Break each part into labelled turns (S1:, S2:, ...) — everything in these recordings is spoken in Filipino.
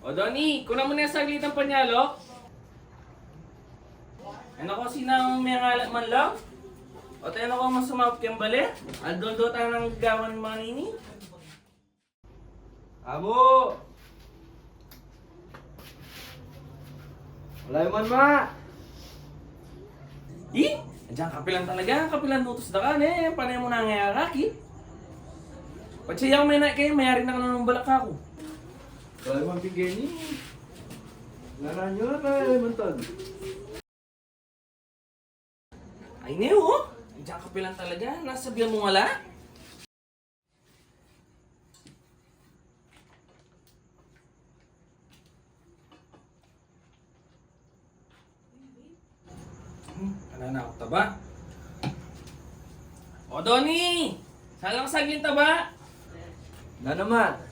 S1: O Donnie, kunan mo na saglit ang panyalo. Ano ko sinang may ngalat man lang? O tayo na ko masumapot kang bali? Aldoldo tayo ng gawan mga nini?
S2: Amo! Wala man ma!
S1: Diyan kapilan talaga, kapilan nutos da ka ne, panay mo na ngayaraki. Patsayang may na kayo, mayari na ka na ng balak ako.
S2: Wala man bigyan ni. Ngaran nyo na kaya man tol.
S1: Ay Neo, diyan kapilan talaga, nasabihan mo wala? Ano na ako taba? O Donnie! Salang saging taba!
S2: Na naman!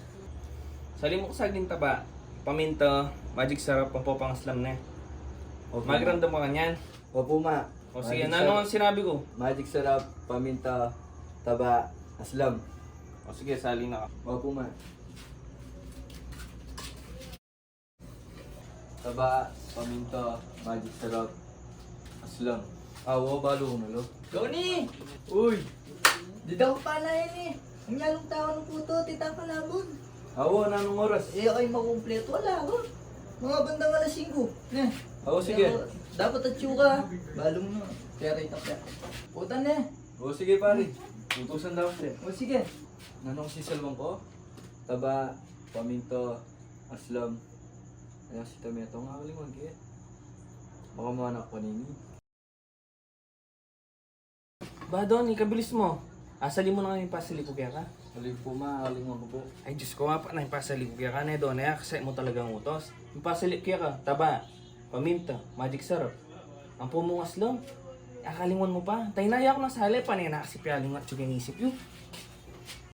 S1: Sali mo ko saging taba. Paminto, magic sarap, pampopang slam na.
S2: Opo,
S1: Magramdam mo kanyan.
S2: Opo ma.
S1: O sige,
S2: Magic
S1: ano ang sinabi ko?
S2: Magic sarap, paminta, taba, aslam.
S1: O sige, sali na ka.
S2: Opo ma. Taba, paminta, magic sarap, aslam. Awo, balo ko na lo.
S3: Tony!
S2: Uy!
S3: Di daw pala yan eh. Ang yalong tao ng puto, titang kalabon.
S2: Awo, nanong oras?
S3: Eh, ay makumpleto. Wala ako. Mga bandang alas 5. Ne.
S2: Awo, sige.
S3: Dapat at tsuka. Balong mo. Pero itapya. Putan ne.
S2: O sige pare. Utusan daw siya.
S3: O sige.
S2: Nanong sisalwang ko? Taba, paminto, aslam. Ayan si Tometo nga kalimang kaya. Baka mga anak ko nini.
S1: Ba Donnie, kabilis mo. Asali mo na kami pasali ko kaya ka.
S2: Aling po ma, kalimang ko po.
S1: Ay Diyos ko nga pa, na pasali ko kaya ka na doon. Kasi mo talagang utos. Yung pasali kaya ka, taba, paminta, magic syrup. Ang pumungas lang. Akalingon mo pa. Tayo na ayaw ko ng sali pa na kasi pialing nga tsugang isip yun.